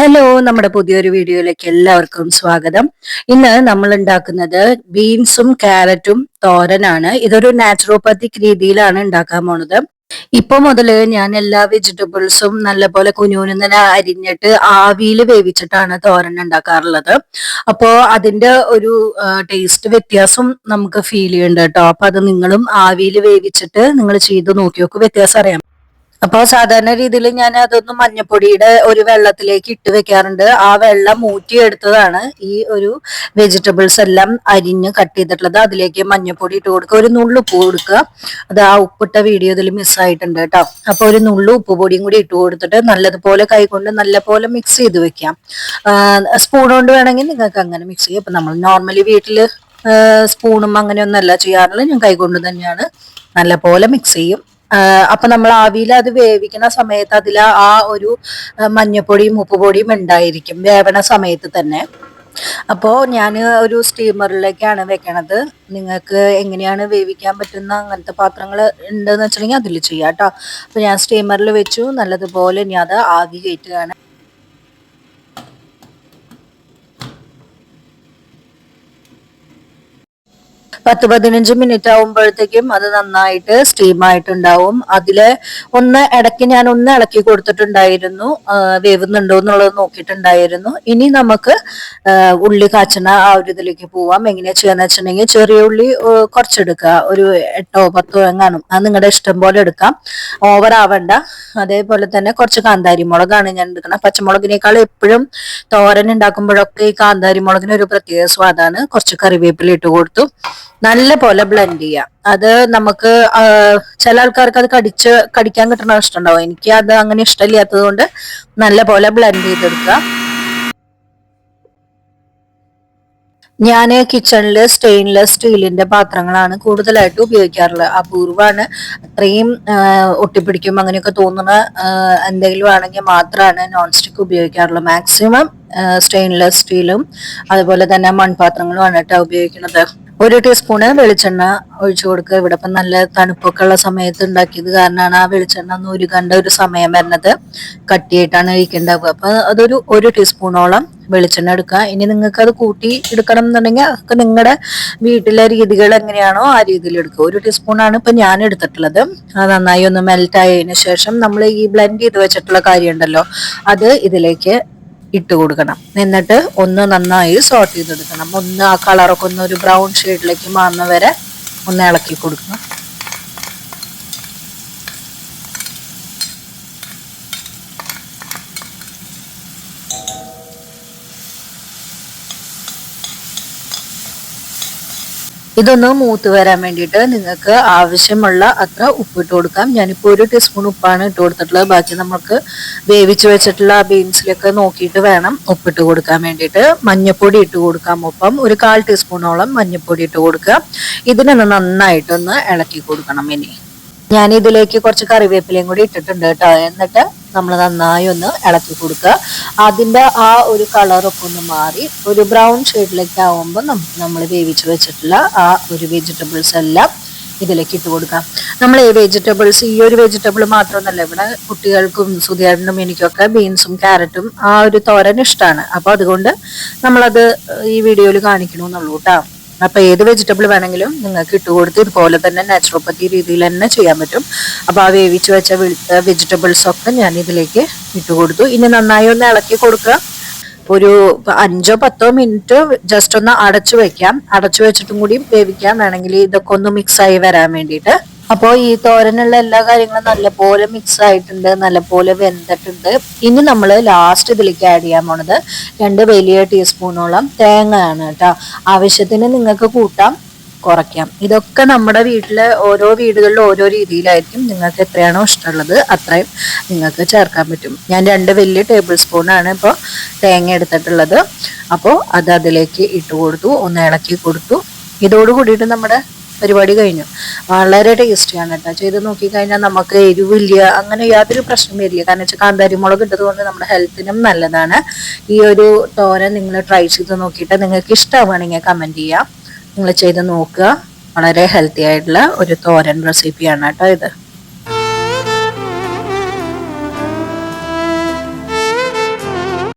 Hello, നമ്മുടെ പുതിയൊരു വീഡിയോയിലേക്ക് എല്ലാവർക്കും സ്വാഗതം. ഇന്ന് നമ്മൾ ഉണ്ടാക്കുന്നത് ബീൻസും ക്യാരറ്റും തോരനാണ്. ഇതൊരു നാച്ചുറോപ്പത്തിക് രീതിയിലാണ് ഉണ്ടാക്കാൻ പോണത്. ഇപ്പൊ മുതല് ഞാൻ എല്ലാ വെജിറ്റബിൾസും നല്ലപോലെ കുനുകുനെ അരിഞ്ഞിട്ട് ആവിയിൽ വേവിച്ചിട്ടാണ് തോരൻ ഉണ്ടാക്കാറുള്ളത്. അപ്പോ അതിന്റെ ഒരു ടേസ്റ്റ് വ്യത്യാസം നമുക്ക് ഫീൽ ചെയ്യുന്നുണ്ട് കേട്ടോ. അപ്പൊ അത് നിങ്ങളും ആവിയിൽ വേവിച്ചിട്ട് നിങ്ങൾ ചെയ്ത് നോക്കി നോക്ക്, വ്യത്യാസം അറിയാം. അപ്പൊ സാധാരണ രീതിയിൽ ഞാൻ അതൊന്ന് മഞ്ഞപ്പൊടിയുടെ ഒരു വെള്ളത്തിലേക്ക് ഇട്ട് വെക്കാറുണ്ട്. ആ വെള്ളം ഊറ്റിയെടുത്തതാണ് ഈ ഒരു വെജിറ്റബിൾസ് എല്ലാം അരിഞ്ഞ് കട്ട് ചെയ്തിട്ടുള്ളത്. അതിലേക്ക് മഞ്ഞപ്പൊടി ഇട്ട് കൊടുക്കുക, ഒരു നുള്ളു ഉപ്പ് കൊടുക്കുക. അത് ആ ഉപ്പിട്ട വീഡിയോ ഇതിൽ മിസ്സായിട്ടുണ്ട് കേട്ടോ. അപ്പൊ ഒരു നുള്ളു ഉപ്പ് പൊടിയും കൂടി ഇട്ട് കൊടുത്തിട്ട് നല്ലതുപോലെ കൈകൊണ്ട് നല്ലപോലെ മിക്സ് ചെയ്ത് വെക്കാം. സ്പൂൺ കൊണ്ട് വേണമെങ്കിൽ നിങ്ങൾക്ക് അങ്ങനെ മിക്സ് ചെയ്യാം. ഇപ്പൊ നമ്മൾ നോർമലി വീട്ടില് സ്പൂണും അങ്ങനെയൊന്നല്ല ചെയ്യാറുള്ളത്, ഞാൻ കൈകൊണ്ട് തന്നെയാണ് നല്ലപോലെ മിക്സ് ചെയ്യും. അപ്പൊ നമ്മൾ ആവിയിൽ അത് വേവിക്കുന്ന സമയത്ത് അതിൽ ആ ഒരു മഞ്ഞപ്പൊടിയും ഉപ്പുപൊടിയും ഉണ്ടായിരിക്കും വേവണ സമയത്ത് തന്നെ. അപ്പോൾ ഞാൻ ഒരു സ്റ്റീമറിലേക്കാണ് വെക്കണത്. നിങ്ങൾക്ക് എങ്ങനെയാണ് വേവിക്കാൻ പറ്റുന്ന അങ്ങനത്തെ പാത്രങ്ങൾ ഉണ്ടെന്ന് വെച്ചിട്ടുണ്ടെങ്കിൽ അതിൽ ചെയ്യാം കേട്ടോ. അപ്പൊ ഞാൻ സ്റ്റീമറിൽ വെച്ചു, നല്ലതുപോലെ ഇനി അത് ആവി കയറ്റുകയാണ്. 10-15 മിനിറ്റ് ആവുമ്പോഴത്തേക്കും അത് നന്നായിട്ട് സ്റ്റീം ആയിട്ടുണ്ടാവും. അതില് ഇടയ്ക്ക് ഞാൻ ഒന്ന് ഇളക്കി കൊടുത്തിട്ടുണ്ടായിരുന്നു, വേവുന്നുണ്ടോ എന്നുള്ളത് നോക്കിയിട്ടുണ്ടായിരുന്നു. ഇനി നമുക്ക് ഉള്ളി കാച്ചണ ആ ഒരു ഇതിലേക്ക് പോവാം. എങ്ങനെയാ ചെയ്യാന്ന് വെച്ചിട്ടുണ്ടെങ്കിൽ ചെറിയ ഉള്ളി കുറച്ചെടുക്കുക, ഒരു 8-10 എങ്ങാനും, അത് നിങ്ങളുടെ ഇഷ്ടം പോലെ എടുക്കാം, ഓവർ ആവണ്ട. അതേപോലെ തന്നെ കുറച്ച് കാന്താരി മുളകാണ് ഞാൻ എടുക്കണം. പച്ചമുളകിനേക്കാൾ എപ്പോഴും തോരൻ ഉണ്ടാക്കുമ്പോഴൊക്കെ ഈ കാന്താരി മുളകിന് ഒരു പ്രത്യേക സ്വാദാണ്. കുറച്ച് കറിവേപ്പില ഇട്ട് കൊടുത്തു, നല്ല പോലെ ബ്ലെൻഡ് ചെയ്യാം. അത് നമുക്ക് ചില ആൾക്കാർക്ക് അത് കടിക്കാൻ കിട്ടുന്ന ഇഷ്ടമുണ്ടാവും. എനിക്ക് അത് അങ്ങനെ ഇഷ്ടമില്ലാത്തത് കൊണ്ട് നല്ല പോലെ ബ്ലെൻഡ് ചെയ്തെടുക്കുക. ഞാൻ കിച്ചണിൽ സ്റ്റെയിൻലെസ് സ്റ്റീലിന്റെ പാത്രങ്ങളാണ് കൂടുതലായിട്ട് ഉപയോഗിക്കാറുള്ളത്. അപൂർവമാണ്, അത്രയും ഒട്ടിപ്പിടിക്കും അങ്ങനെയൊക്കെ തോന്നുന്ന എന്തെങ്കിലും ആണെങ്കിൽ മാത്രമാണ് നോൺ സ്റ്റിക്ക് ഉപയോഗിക്കാറുള്ളത്. മാക്സിമം സ്റ്റെയിൻലെസ് സ്റ്റീലും അതുപോലെ തന്നെ മൺപാത്രങ്ങളുമാണ് കേട്ടോ ഉപയോഗിക്കുന്നത്. 1 ടീസ്പൂണ് വെളിച്ചെണ്ണ ഒഴിച്ചു കൊടുക്കുക. ഇവിടെ ഇപ്പം നല്ല തണുപ്പൊക്കെ ഉള്ള സമയത്ത് ഉണ്ടാക്കിയത് കാരണമാണ് ആ വെളിച്ചെണ്ണ ഒന്ന് ഉരുകേണ്ട ഒരു സമയം വരുന്നത്. കട്ടിയായിട്ടാണ് ഇരിക്കേണ്ടത്. അപ്പൊ അതൊരു 1 ടീസ്പൂണോളം വെളിച്ചെണ്ണ എടുക്കുക. ഇനി നിങ്ങൾക്ക് അത് കൂട്ടി എടുക്കണം എന്നുണ്ടെങ്കിൽ അതൊക്കെ നിങ്ങളുടെ വീട്ടിലെ രീതികൾ എങ്ങനെയാണോ ആ രീതിയിൽ എടുക്കുക. 1 ടീസ്പൂണാണ് ഇപ്പൊ ഞാൻ എടുത്തിട്ടുള്ളത്. അത് നന്നായി ഒന്ന് മെൽറ്റ് ആയതിനു ശേഷം നമ്മൾ ഈ ബ്ലെൻഡ് ചെയ്ത് വെച്ചിട്ടുള്ള കാര്യം ഉണ്ടല്ലോ, അത് ഇതിലേക്ക് ഇട്ട് കൊടുക്കണം. എന്നിട്ട് ഒന്ന് നന്നായി സോട്ട് ചെയ്തെടുക്കണം. ഒന്ന് ആ കളറൊക്കെ ഒന്ന് ഒരു ബ്രൗൺ ഷെയ്ഡിലേക്ക് മാറുന്ന വരെ ഒന്ന് ഇളക്കി കൊടുക്കണം. ഇതൊന്ന് മൂത്ത് വരാൻ വേണ്ടിയിട്ട് നിങ്ങൾക്ക് ആവശ്യമുള്ള അത്ര ഉപ്പിട്ട് കൊടുക്കാം. ഞാനിപ്പോൾ 1 ടീസ്പൂൺ ഉപ്പാണ് ഇട്ട് കൊടുത്തിട്ടുള്ളത്. ബാക്കി നമുക്ക് വേവിച്ച് വെച്ചിട്ടുള്ള ബീൻസിലൊക്കെ നോക്കിയിട്ട് വേണം ഉപ്പിട്ട് കൊടുക്കാൻ വേണ്ടിയിട്ട്. മഞ്ഞപ്പൊടി ഇട്ട് കൊടുക്കാം. ഒപ്പം ഒരു 1/4 ടീസ്പൂണോളം മഞ്ഞപ്പൊടി ഇട്ട് കൊടുക്കുക. ഇതിനൊന്ന് നന്നായിട്ടൊന്ന് ഇളക്കി കൊടുക്കണം. ഇനി ഞാൻ ഇതിലേക്ക് കുറച്ച് കറിവേപ്പിലയും കൂടി ഇട്ടിട്ടുണ്ട് കേട്ടോ. എന്നിട്ട് നമ്മൾ നന്നായി ഒന്ന് ഇളക്കി കൊടുക്കുക. അതിൻ്റെ ആ ഒരു കളറൊക്കെ ഒന്ന് മാറി ഒരു ബ്രൗൺ ഷെയ്ഡിലേക്ക് ആവുമ്പോൾ നമ്മൾ വേവിച്ച് വെച്ചിട്ടുള്ള ആ ഒരു വെജിറ്റബിൾസ് എല്ലാം ഇതിലേക്ക് ഇട്ട് കൊടുക്കാം. നമ്മൾ ഈ ഒരു വെജിറ്റബിൾ മാത്രമൊന്നുമല്ല, ഇവിടെ കുട്ടികൾക്കും സുധിയാടിനും എനിക്കൊക്കെ ബീൻസും ക്യാരറ്റും ആ ഒരു തോരൻ ഇഷ്ടമാണ്. അപ്പോൾ അതുകൊണ്ട് നമ്മളത് ഈ വീഡിയോയിൽ കാണിക്കണമെന്നുള്ളൂ കേട്ടോ. അപ്പൊ ഏത് വെജിറ്റബിൾ വേണമെങ്കിലും നിങ്ങൾക്ക് ഇട്ട് കൊടുത്ത് ഇതുപോലെ തന്നെ നാച്ചുറോപ്പത്തി രീതിയിൽ തന്നെ ചെയ്യാൻ പറ്റും. അപ്പൊ ആ വേവിച്ച് വെച്ച വെജിറ്റബിൾസ് ഒക്കെ ഞാൻ ഇതിലേക്ക് ഇട്ട് കൊടുത്തു. ഇനി നന്നായി ഒന്ന് ഇളക്കി കൊടുക്കുക. ഒരു 5-10 മിനിറ്റ് ജസ്റ്റ് ഒന്ന് അടച്ചു വെക്കാം. അടച്ചു വെച്ചിട്ടും കൂടി വേവിക്കാം വേണമെങ്കിൽ, ഇതൊക്കെ ഒന്ന് മിക്സ് ആയി വരാൻ വേണ്ടിയിട്ട്. അപ്പോൾ ഈ തോരനുള്ള എല്ലാ കാര്യങ്ങളും നല്ലപോലെ മിക്സ് ആയിട്ടുണ്ട്, നല്ലപോലെ വെന്തിട്ടുണ്ട്. ഇനി നമ്മൾ ലാസ്റ്റ് ഇതിലേക്ക് ആഡ് ചെയ്യാൻ പോണത് 2 വലിയ ടീസ്പൂണോളം തേങ്ങയാണ് കേട്ടോ. ആവശ്യത്തിന് നിങ്ങൾക്ക് കൂട്ടാം, കുറയ്ക്കാം. ഇതൊക്കെ നമ്മുടെ ഓരോ വീടുകളിലും ഓരോ രീതിയിലായിരിക്കും. നിങ്ങൾക്ക് എത്രയാണോ ഇഷ്ടമുള്ളത് അത്രയും നിങ്ങൾക്ക് ചേർക്കാൻ പറ്റും. ഞാൻ 2 വലിയ ടേബിൾ സ്പൂണാണ് ഇപ്പോൾ തേങ്ങ എടുത്തിട്ടുള്ളത്. അപ്പോൾ അത് അതിലേക്ക് ഇട്ട് കൊടുത്തു, ഒന്ന് ഇളക്കി കൊടുത്തു. ഇതോട് കൂടിയിട്ട് നമ്മുടെ പരിപാടി കഴിഞ്ഞു. വളരെ ടേസ്റ്റിയാണ് കേട്ടോ. ചെയ്ത് നോക്കിക്കഴിഞ്ഞാൽ നമുക്ക് എരിവില്ല, അങ്ങനെ യാതൊരു പ്രശ്നം വരില്ല. കാരണം വെച്ചാൽ കാന്താരി മുളക് ഇട്ടത് കൊണ്ട് നമ്മുടെ ഹെൽത്തിനും നല്ലതാണ്. ഈ ഒരു തോരൻ നിങ്ങൾ ട്രൈ ചെയ്ത് നോക്കിയിട്ട് നിങ്ങൾക്ക് ഇഷ്ടമാണെങ്കിൽ കമൻറ്റ് ചെയ്യാം. നിങ്ങൾ ചെയ്ത് നോക്കുക. വളരെ ഹെൽത്തി ആയിട്ടുള്ള ഒരു തോരൻ റെസിപ്പിയാണ് കേട്ടോ ഇത്.